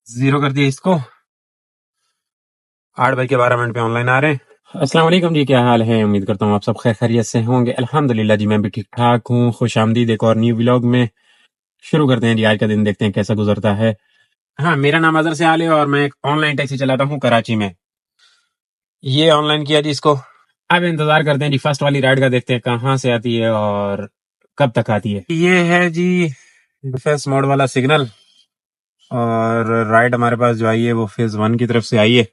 Zero कर दिया इसको। 8 बज के 12 मिनट पे ऑनलाइन आ रहे हैं। अस्सलाम वालेकुम जी, क्या हाल है? उम्मीद करता हूँ आप सब खैर खैरियत से होंगे। अल्हम्दुलिल्लाह जी, मैं भी ठीक ठाक हूँ। खुश आमदीद एक और न्यू व्लॉग में। शुरू करते हैं जी, आज का दिन देखते हैं कैसा गुजरता है। हाँ, मेरा नाम अजहर से आल है और मैं एक ऑनलाइन टैक्सी चलाता हूँ कराची में। ये ऑनलाइन किया जी इसको। अब इंतजार करते हैं जी फर्स्ट वाली राइड का, देखते हैं कहाँ से आती है और कब तक आती है। ये है जी फेस मोड वाला सिग्नल, और राइड हमारे पास जो आई है वो फेज 1 की तरफ से आई है।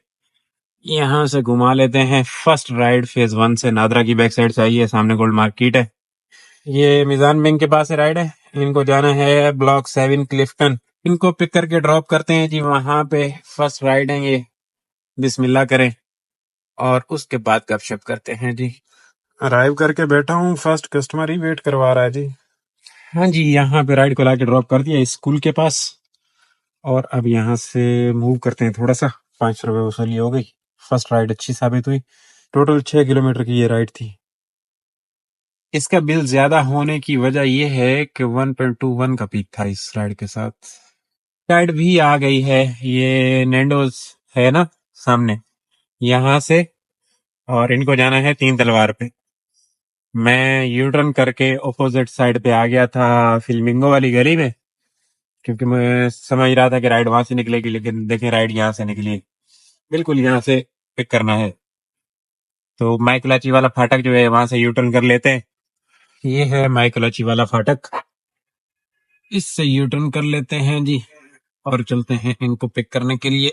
यहाँ से घुमा लेते हैं। फर्स्ट राइड फेज 1 से नादरा की बैक साइड से आई है। सामने गोल्ड मार्केट है। ये मिजान बैंक के पास से राइड है। इनको जाना है ब्लॉक 7 क्लिफ्टन। इनको पिक करके ड्रॉप करते हैं जी वहां पे। फर्स्ट राइड है ये। बिस्मिल्लाह करें और उसके बाद गपशप करते हैं जी। अराइव करके बैठा हूँ, फर्स्ट कस्टमर ही वेट करवा रहा है जी। हाँ जी, यहाँ पे राइड को लाके ड्रॉप कर दिया स्कूल के पास। और अब यहाँ से मूव करते हैं थोड़ा सा। 5 रुपए वसूली हो गई। फर्स्ट राइड अच्छी साबित हुई। टोटल 6 किलोमीटर की ये राइड थी। इसका बिल ज्यादा होने की वजह यह है कि 1.21 का पीक था इस राइड के साथ। राइड भी आ गई है। ये नैंडोज है ना सामने, यहाँ से। और इनको जाना है 3 तलवार पे। मैं यू टर्न करके ऑपोजिट साइड पे आ गया था फिल्मिंगो वाली गली में, क्योंकि मैं समझ रहा था कि राइड वहां से निकलेगी, लेकिन देखें राइड यहाँ से निकली। बिल्कुल यहाँ से पिक करना है। तो माइकलाची वाला फाटक जो है वहां से यू टर्न कर लेते हैं। ये है माइकलाची वाला फाटक। इससे यू टर्न कर लेते हैं जी और चलते हैं इनको पिक करने के लिए।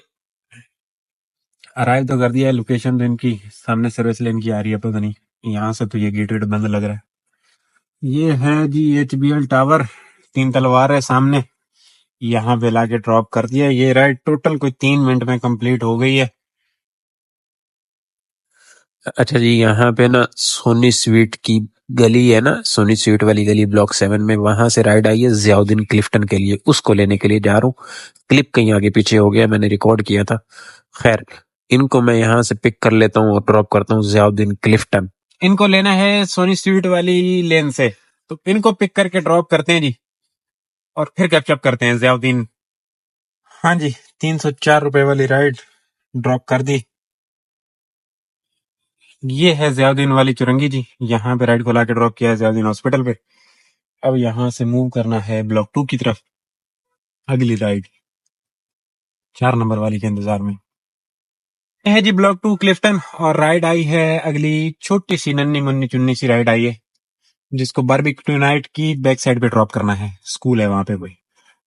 अराइव तो कर दिया है। लोकेशन तो इनकी सामने सर्विस लेन की आ रही है, पता नहीं यहाँ से तो ये गेट वेट बंद लग रहा है। ये है जी HBL टावर। 3 तलवार है सामने। यहाँ पे लाके ड्रॉप कर दिया। ये राइड टोटल कोई 3 मिनट में कंप्लीट हो गई है। अच्छा जी, यहाँ पे ना सोनी स्वीट की गली है ना, सोनी स्वीट वाली गली ब्लॉक 7 में, वहां से राइड आई है जियाउद्दीन क्लिफ्टन के लिए। उसको लेने के लिए जा रहा हूँ। क्लिप कहीं आगे पीछे हो गया, मैंने रिकॉर्ड किया था। खैर, इनको मैं यहाँ से पिक कर लेता हूँ और ड्रॉप करता हूँ जियाउद्दीन क्लिफ्टन। इनको लेना है सोनी स्वीट वाली लेन से, तो इनको पिक करके ड्रॉप करते हैं जी और फिर कैप्चअप करते हैं जियाउद्दीन। हाँ जी, 304 रुपए वाली राइड ड्रॉप कर दी। ये है जियाउद्दीन वाली चुरंगी जी। यहाँ पे राइड को लाके ड्रॉप किया है जियाउद्दीन हॉस्पिटल पे। अब यहाँ से मूव करना है ब्लॉक 2 की तरफ। अगली राइड 4 नंबर वाली के इंतजार में। ये है जी ब्लॉक 2 क्लिफ्टन, और राइड आई है अगली छोटी सी नन्नी मुन्नी चुन्नी सी राइड आई है, जिसको बारबेक्यू नाइट की बैक साइड पे ड्रॉप करना है। स्कूल है वहां पे, कोई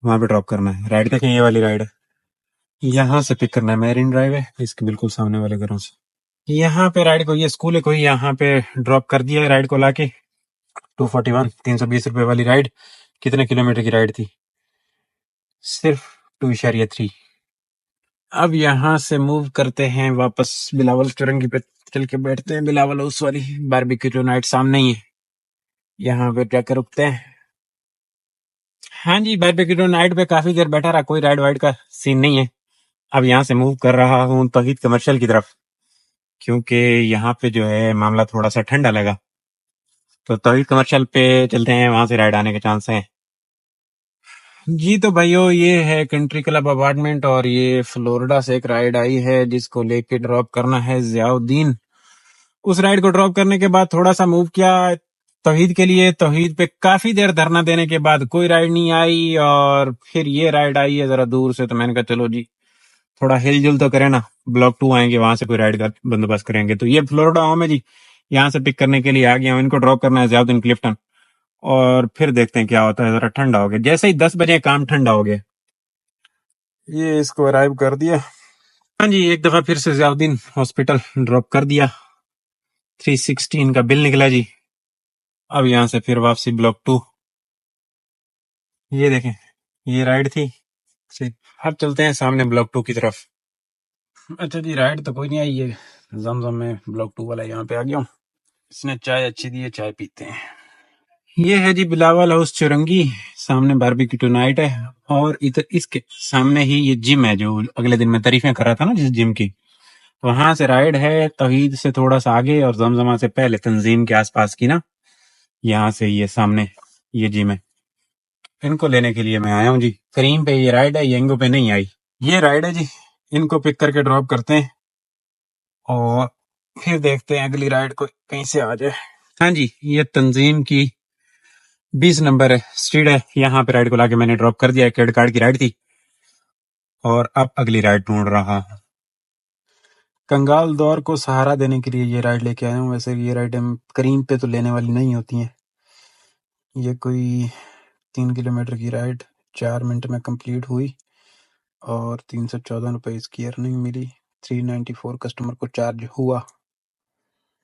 वहां पे ड्रॉप करना है। राइड देखें, ये वाली राइड है। यहाँ से पिक करना है। मैरिन ड्राइव है इसके बिल्कुल सामने वाले घरों से। यहाँ पे राइड को, ये स्कूल है कोई, यहाँ पे ड्रॉप कर दिया है राइड को लाके। 241, 320 रुपए वाली राइड। कितने किलोमीटर की राइड थी? सिर्फ 2.3। अब यहाँ से मूव करते हैं वापस बिलावल चुरंगी पे। चल के बैठते हैं बिलावल हाउस वाली। बारबेक्यू नाइट सामने ही है, यहाँ पे जाकर रुकते हैं। हाँ जी, बारबेक्यू नाइट पे काफी देर बैठा रहा, कोई राइड वाइड का सीन नहीं है। अब यहाँ से मूव कर रहा हूँ तौहीद कमर्शियल की तरफ, क्योंकि यहाँ पे जो है मामला थोड़ा सा ठंडा लगा। तो तौहीद कमर्शियल पे चलते हैं, वहां से राइड आने के चांस हैं जी। तो भाइयों, ये है कंट्री क्लब अपार्टमेंट, और ये फ्लोरिडा से एक राइड आई है जिसको लेके ड्रॉप करना है जियाउद्दीन। उस राइड को ड्रॉप करने के बाद थोड़ा सा मूव किया तौहीद के लिए। तौहीद पे काफी देर धरना देने के बाद कोई राइड नहीं आई, और फिर ये राइड आई है जरा दूर से। तो मैंने कहा चलो जी, थोड़ा हिलजुल तो करें ना। ब्लॉक 2 आएंगे, वहां से कोई राइड का बंदोबस्त करेंगे। तो ये फ्लोरिडा होम है जी, यहाँ से पिक करने के लिए आ गया हूँ। इनको ड्रॉप करना है जियाउद्दीन क्लिफ्टन, और फिर देखते हैं क्या होता है। जरा ठंडा हो गया, जैसे ही 10 बजे काम ठंडा हो गया। ये इसको अराइव कर दिया। हाँ जी, एक दफा फिर से जियाउद्दीन हॉस्पिटल ड्रॉप कर दिया। 316 का बिल निकला जी। अब यहाँ से फिर वापसी ब्लॉक 2। ये देखें, ये राइड थी। अब चलते हैं सामने ब्लॉक 2 की तरफ। अच्छा जी, राइड तो कोई नहीं आई है। जमजम में ब्लॉक 2 वाला यहाँ पे आ गया हूँ। इसने चाय अच्छी दी है, चाय पीते हैं। ये है जी बिलावल हाउस चुरंगी। सामने बारबेक्यू नाइट है, और इधर इसके सामने ही ये जिम है जो अगले दिन मैं तारीफें कर रहा था ना जिस जिम की। वहां से राइड है तौहीद से थोड़ा सा आगे, और जमजमा से पहले तंजीम के आसपास की ना। यहाँ से ये सामने ये जिम है। इनको लेने के लिए मैं आया हूँ जी। करीम पे ये राइड है, यंगो पे नहीं आई। ये राइड है जी, इनको पिक करके ड्रॉप करते हैं और फिर देखते हैं अगली राइड को कहीं से आ जाए। हाँ जी, ये तंजीम की 20 नंबर है स्ट्रीट है, यहाँ पे राइड को लाके मैंने ड्रॉप कर दिया है। क्रेडिट कार्ड की राइड थी और अब अगली राइड ढूंढ रहा हूँ। कंगाल दौर को सहारा देने के लिए ये राइड लेके आया हूँ। वैसे ये राइड हम करीम पे तो लेने वाली नहीं होती हैं। ये कोई 3 किलोमीटर की राइड 4 मिनट में कंप्लीट हुई और 314 रुपये इसकी अर्निंग मिली। 394 कस्टमर को चार्ज हुआ।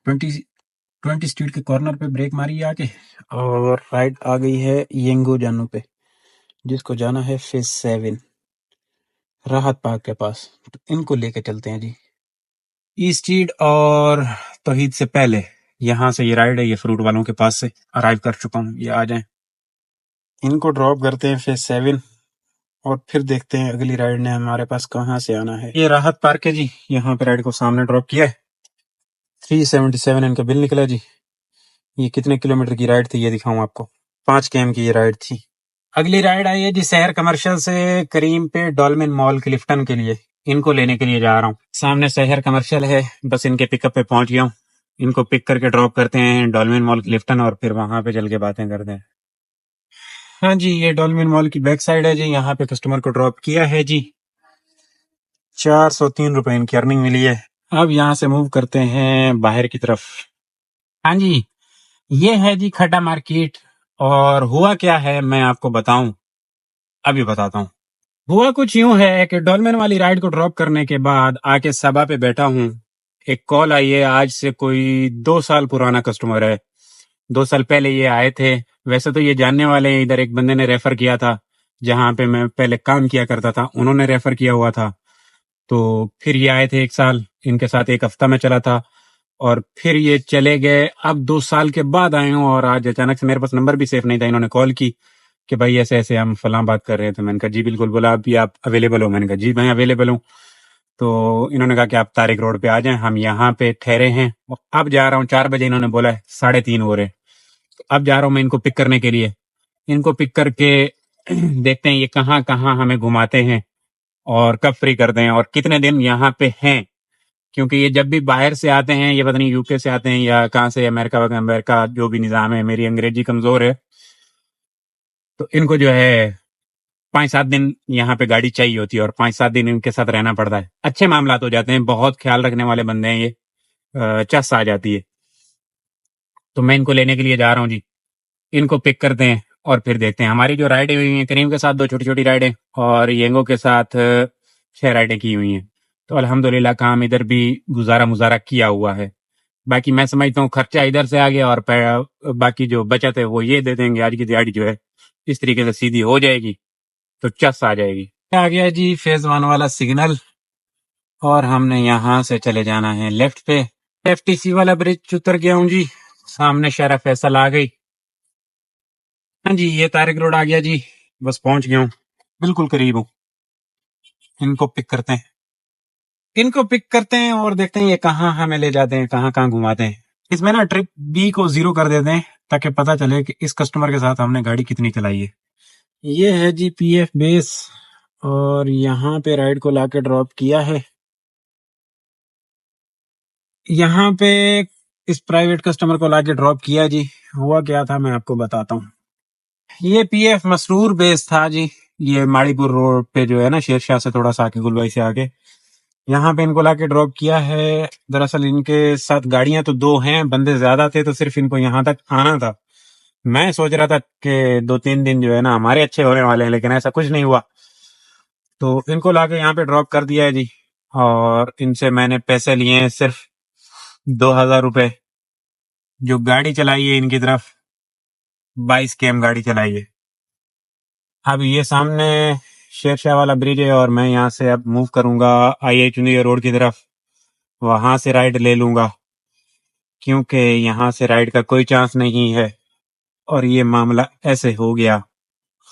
20 स्ट्रीट के कॉर्नर पे ब्रेक मारी आके और राइड आ गई है येंगो जानू पे, जिसको जाना है फेज 7 राहत पार्क के पास। तो इनको लेके चलते हैं जी। ई स्ट्रीट और तौहीद से पहले यहाँ से ये राइड है, ये फ्रूट वालों के पास से अराइव कर चुका हूँ। ये आ जाएं, इनको ड्रॉप करते हैं फेज 7 और फिर देखते हैं अगली राइड ने हमारे पास कहाँ से आना है। ये राहत पार्क है जी, यहाँ पे राइड को सामने ड्रॉप किया है। 377 इनका बिल निकला जी। ये कितने किलोमीटर की राइड थी ये दिखाऊं आपको। 5 km की ये राइड थी। अगली राइड आई है जी शहर कमर्शियल से करीम पे डॉल्मेन मॉल क्लिफ्टन के लिए। इनको लेने के लिए जा रहा हूँ। सामने शहर कमर्शियल है, बस इनके पिकअप पे पहुंच गया हूँ। इनको पिक करके ड्रॉप करते हैं डॉल्मेन मॉल क्लिफ्टन और फिर वहां पे चल के बातें करते हैं। हाँ जी, ये डॉल्मेन मॉल की बैक साइड है जी। यहाँ पे कस्टमर को ड्रॉप किया है जी। 403 रुपए इनकी अर्निंग मिली है। अब यहाँ से मूव करते हैं बाहर की तरफ। हाँ जी, ये है जी खड्डा मार्केट। और हुआ क्या है मैं आपको बताऊं, अभी बताता हूँ। हुआ कुछ यूं है कि डॉल्मेन वाली राइड को ड्रॉप करने के बाद आके सभा पे बैठा हूँ। एक कॉल आई है, आज से कोई 2 साल पुराना कस्टमर है। 2 साल पहले ये आए थे। वैसे तो ये जानने वाले हैं, इधर एक बंदे ने रेफर किया था जहां पे मैं पहले काम किया करता था, उन्होंने रेफर किया हुआ था। तो फिर ये आए थे 1 साल, इनके साथ 1 हफ्ता में चला था और फिर ये चले गए। अब 2 साल के बाद आए हूँ और आज अचानक से मेरे पास नंबर भी सेफ नहीं था। इन्होंने कॉल की कि भाई ऐसे ऐसे हम फलां बात कर रहे थे। मैंने कहा जी बिल्कुल। बोला अभी आप अवेलेबल हो? मैंने कहा जी मैं अवेलेबल हूँ। तो इन्होंने कहा कि आप तारिक रोड पे आ जाएं, हम यहाँ पे ठहरे हैं। अब जा रहा हूँ, 4 बजे इन्होंने बोला है, 3:30 हो रहे। तो अब जा रहा हूँ मैं इनको पिक करने के लिए। इनको पिक करके देखते हैं ये कहाँ कहाँ हमें घुमाते हैं और कब फ्री करते हैं और कितने दिन यहाँ पे हैं। क्योंकि ये जब भी बाहर से आते हैं, ये पता नहीं यूके से आते हैं या कहाँ से, अमेरिका अमेरिका जो भी निज़ाम है। मेरी अंग्रेजी कमजोर है तो इनको जो है 5-7 दिन यहाँ पे गाड़ी चाहिए होती है और 5-7 दिन इनके साथ रहना पड़ता है। अच्छे मामलात हो जाते हैं, बहुत ख्याल रखने वाले बंदे हैं ये। चस आ जाती है। तो मैं इनको लेने के लिए जा रहा हूँ जी। इनको पिक करते हैं और फिर देखते हैं। हमारी जो राइडें हुई हैं, करीम के साथ 2 छोटी छोटी राइडें और येंगो के साथ 6 राइडें की हुई हैं। तो अल्हम्दुलिल्लाह काम इधर भी गुजारा मुजारा किया हुआ है। बाकी मैं समझता हूँ खर्चा इधर से आ गया और बाकी जो बचत है वो ये दे देंगे। आज की दिहाड़ी जो है इस तरीके से सीधी हो जाएगी तो चस आ जाएगी। आ गया जी फेज 1 वाला सिग्नल और हमने यहाँ से चले जाना है लेफ्ट पे। एफटीसी वाला ब्रिज उतर गया हूँ जी। सामने शहर फैसल आ गई। हाँ जी, ये तारिक रोड आ गया जी। बस पहुंच गया हूँ, बिल्कुल करीब हूँ। इनको पिक करते हैं, इनको पिक करते हैं और देखते हैं ये कहाँ हमें ले जाते हैं, कहाँ कहाँ घुमाते हैं। इसमें ना ट्रिप बी को 0 कर देते हैं ताकि पता चले कि इस कस्टमर के साथ हमने गाड़ी कितनी चलाई है। ये है जी पीएफ बेस और यहाँ पे राइड को लाके ड्रॉप किया है। यहाँ पे इस प्राइवेट कस्टमर को लाके ड्रॉप किया जी। हुआ क्या था मैं आपको बताता हूँ। ये पीएफ मसरूर बेस था जी। ये माड़ीपुर रोड पे जो है ना, शेरशाह से थोड़ा सा आके, गुलवाई से आगे, यहाँ पे इनको लाके ड्रॉप किया है। दरअसल इनके साथ गाड़ियां तो 2 हैं, बंदे ज्यादा थे तो सिर्फ इनको यहाँ तक आना था। मैं सोच रहा था कि 2-3 दिन जो है ना हमारे अच्छे होने वाले हैं, लेकिन ऐसा कुछ नहीं हुआ। तो इनको लाके यहाँ पे ड्रॉप कर दिया है जी। और इनसे मैंने पैसे लिए हैं सिर्फ 2,000 रुपए। जो गाड़ी चलाई है इनकी तरफ 22 km गाड़ी चलाई है। अब ये सामने शेरशाह वाला ब्रिज है और मैं यहाँ से अब मूव करूंगा आई चुंदिया रोड की तरफ। वहां से राइड ले लूंगा क्योंकि यहाँ से राइड का कोई चांस नहीं है। और ये मामला ऐसे हो गया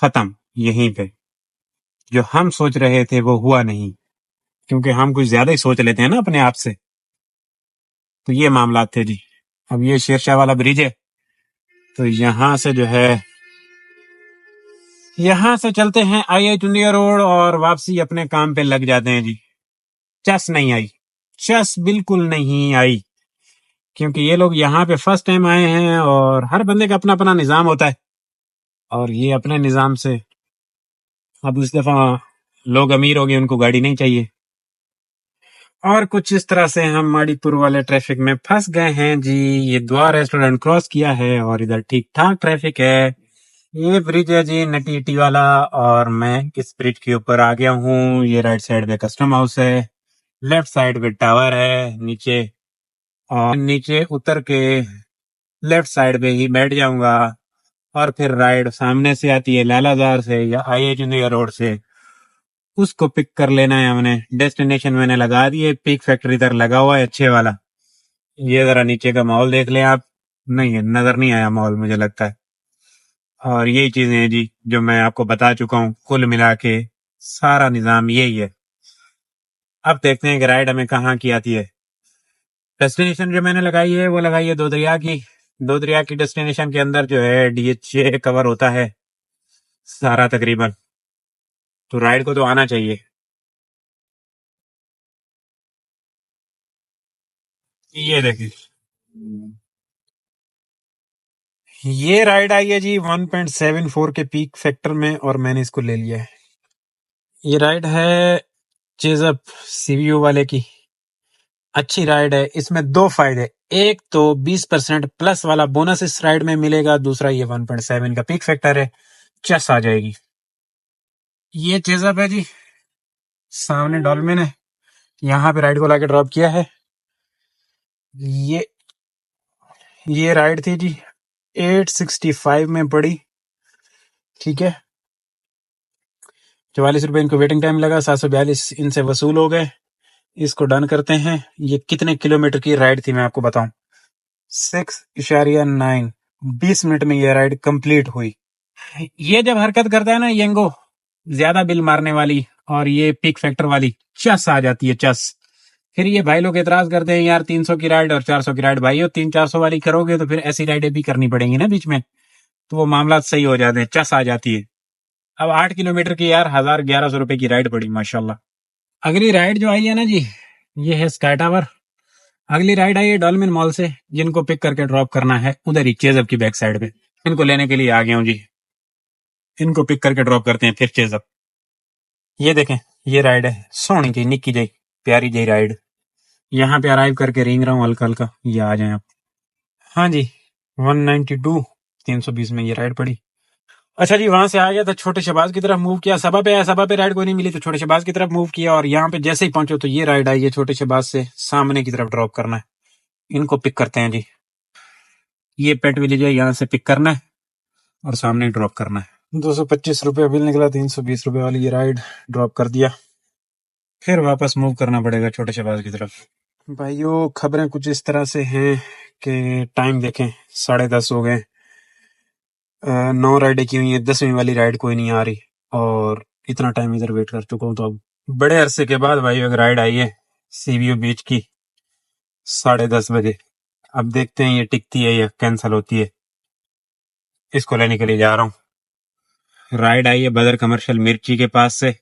खत्म यहीं पे। जो हम सोच रहे थे वो हुआ नहीं, क्योंकि हम कुछ ज्यादा ही सोच लेते हैं ना अपने आप से। तो ये मामला थे जी। अब ये शेरशाह वाला ब्रिज है तो यहाँ से जो है यहाँ से चलते हैं IH इंडिया रोड और वापसी अपने काम पे लग जाते हैं जी। चस नहीं आई, चस बिल्कुल नहीं आई, क्योंकि ये लोग यहाँ पे फर्स्ट टाइम आए हैं और हर बंदे का अपना अपना निजाम होता है, और ये अपने निजाम से अब इस दफा लोग अमीर हो गए, उनको गाड़ी नहीं चाहिए, और कुछ इस तरह से हम माड़ीपुर वाले ट्रैफिक में फंस गए हैं जी। ये द्वार रेस्टोरेंट क्रॉस किया है और इधर ठीक ठाक ट्रैफिक है। ये ब्रिज है जी नटी इटी वाला, और मैं इस ब्रिज के ऊपर आ गया हूँ। ये राइट साइड में कस्टम हाउस है, लेफ्ट साइड में टावर है नीचे, और नीचे उतर के लेफ्ट साइड पे ही बैठ जाऊंगा, और फिर राइड सामने से आती है लालाजार से या IH इंडिया रोड से, उसको पिक कर लेना है हमने। डेस्टिनेशन मैंने लगा दी है, पिक फैक्ट्री इधर लगा हुआ है अच्छे वाला। ये जरा नीचे का माहौल देख लें आप। नहीं है, नजर नहीं आया माहौल मुझे लगता है। और यही चीजें हैं जी जो मैं आपको बता चुका हूँ, कुल मिला के सारा निजाम यही है। अब देखते हैं कि राइड हमें कहाँ की आती है। डेस्टिनेशन जो मैंने लगाई है वो लगाई है दो दरिया की। दो दरिया की डेस्टिनेशन के अंदर जो है DH कवर होता है सारा तकरीबन, तो राइड को तो आना चाहिए। ये देखिए, ये राइड आई है जी 1.74 के पीक फैक्टर में, और मैंने इसको ले लिया है। ये राइड है चेजअप CVO वाले की, अच्छी राइड है। इसमें दो फायदे, एक तो 20% प्लस वाला बोनस इस राइड में मिलेगा, दूसरा ये 1.7 का पीक फैक्टर है, चस आ जाएगी। ये चेजअप है जी, सामने डॉल्मेन है, यहाँ पे राइड को लाके ड्रॉप किया है। ये राइड थी जी 865 में पड़ी, ठीक है। 44 रुपए इनको वेटिंग टाइम लगा, 742 इनसे वसूल हो गए। इसको डन करते हैं। ये कितने किलोमीटर की राइड थी मैं आपको बताऊं, 6.9, 20 मिनट में ये राइड कंप्लीट हुई। ये जब हरकत करता है ना येंगो, ज्यादा बिल मारने वाली और ये पिक फैक्टर वाली, चस आ जाती है चस। फिर ये भाई लोग एतराज करते हैं यार 300 की राइड और 400 की राइड, भाई 300-400 वाली करोगे तो फिर ऐसी राइडें भी करनी पड़ेंगी ना बीच में, तो वो मामला सही हो जाते हैं, चस आ जाती है। अब 8 किलोमीटर की यार 1000-1100 रुपए की राइड पड़ी माशाल्लाह। अगली राइड जो आई है ना जी, ये है स्काई टावर। अगली राइड आई है डॉल्मेन मॉल से, जिनको पिक करके ड्रॉप करना है उधर ही चेजअप की बैक साइड पे। इनको लेने के लिए आ गया हूँ जी, इनको पिक करके ड्रॉप करते हैं फिर चेजअप। ये देखें, ये राइड है सोनी जी, निक्की जी, प्यारी जी राइड। यहाँ पे अराइव करके रेंग रहा हूँ हल्का हल्का, ये आ जाए आप। हाँ जी, 192, 320 में ये राइड पड़ी। अच्छा जी, वहां से आ गया था छोटे शहबाज की तरफ मूव किया, सभा पे आया, सभा पे राइड कोई नहीं मिली तो छोटे शहबाज की तरफ मूव किया, और यहाँ पे जैसे ही पहुंचे तो ये राइड आई है छोटे शहबाज से सामने की तरफ ड्रॉप करना है। इनको पिक करते हैं जी, ये पेट विलेज है, यहाँ से पिक करना है और सामने ड्रॉप करना है। 225 रुपये बिल निकला, 320 रुपये वाली ये राइड ड्रॉप कर दिया। फिर वापस मूव करना पड़ेगा छोटे शहबाज की तरफ। भाइयों खबरें कुछ इस तरह से हैं कि टाइम देखें 10:30 हो गए, 9 राइडें की हुई हैं, 10वीं वाली राइड कोई नहीं आ रही, और इतना टाइम इधर वेट कर चुका हूँ। तो अब बड़े अरसे के बाद भाई एक राइड आई है CVO बीच की 10:30 बजे। अब देखते हैं ये टिकती है या कैंसिल होती है, इसको लेने के लिए जा रहा हूँ। राइड आई है बदर कमर्शियल मिर्ची के पास से,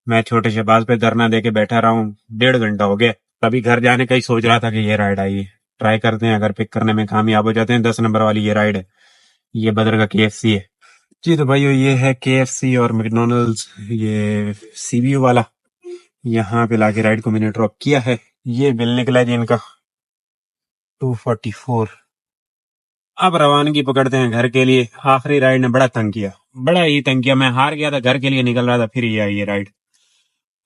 मैं छोटे शहबाज पे धरना दे के बैठा रहा हूँ, 1.5 घंटा हो गया। अभी घर जाने का ही सोच रहा था कि ये राइड आई है, ट्राई करते हैं, अगर पिक करने में कामयाब हो जाते हैं। 10 नंबर वाली ये राइड है, ये बदर का KFC है जी। तो भाइयों ये है KFC और मैकडोनल्ड्स, ये CVO वाला, यहाँ पे लाके राइड को मैंने ड्रॉप किया है। ये बिल निकला जी इनका 244। अब रवानगी पकड़ते हैं घर के लिए। आखिरी राइड ने बड़ा तंग किया, बड़ा ही तंग किया, मैं हार गया था, घर के लिए निकल रहा था, फिर ये आई ये राइड,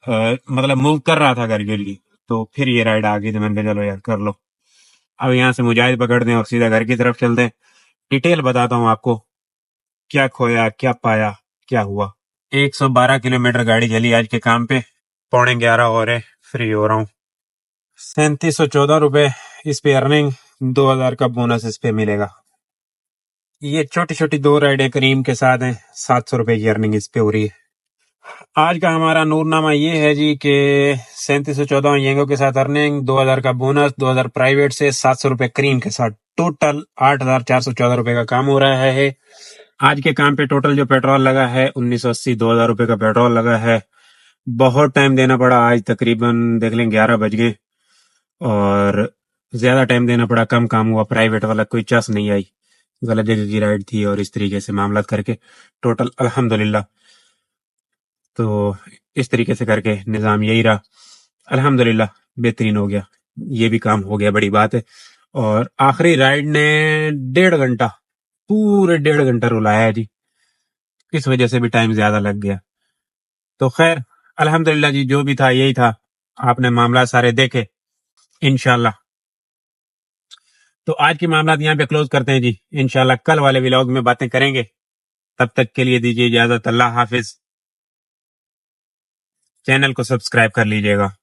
मतलब मूव कर रहा था घर के लिए, तो फिर ये राइड आ गई, तो मैंने कहा चलो यार कर लो। अब यहाँ से मुजाहिद पकड़ते हैं और सीधा घर की तरफ चलते हैं। डिटेल बताता हूँ आपको, क्या खोया क्या पाया क्या हुआ। 112 किलोमीटर गाड़ी चली आज के काम पे, 11:15 हो रहे, फ्री हो रहा हूँ। 3714 रुपए इस पे अर्निंग, 2000 का बोनस इस पे मिलेगा। ये छोटी छोटी दो राइडें करीम के साथ हैं, 700 रुपए की अर्निंग इस पे हो रही है। आज का हमारा नूरनामा ये है जी कि 3714 येंगो के साथ अर्निंग, 2000 का बोनस, 2000 प्राइवेट से, 700 रुपए करीम के साथ, टोटल 8414 रुपए का काम हो रहा है। आज के काम पे टोटल जो पेट्रोल लगा है 1980 2000 रुपए का पेट्रोल लगा है। बहुत टाइम देना पड़ा, आज तकरीबन देख लें 11 बज गए और ज्यादा टाइम देना पड़ा, कम काम हुआ, प्राइवेट वाला कोई चस नहीं आई, गलत जगह की राइड थी और इस तरीके से मामला करके टोटल अल्हम्दुलिल्लाह। तो इस तरीके से करके निज़ाम यही रहा, अल्हम्दुलिल्लाह बेहतरीन हो गया, ये भी काम हो गया, बड़ी बात है। और आखिरी राइड ने 1.5 घंटा, पूरे 1.5 घंटा रुलाया है जी, इस वजह से भी टाइम ज्यादा लग गया। तो खैर अल्हम्दुलिल्लाह जी, जो भी था यही था, आपने मामला सारे देखे इंशाल्लाह। तो आज की मामला यहाँ पे क्लोज करते हैं जी, इंशाल्लाह कल वाले व्लॉग में बातें करेंगे। तब तक के लिए दीजिए इजाजत, अल्लाह हाफिज। चैनल को सब्सक्राइब कर लीजिएगा।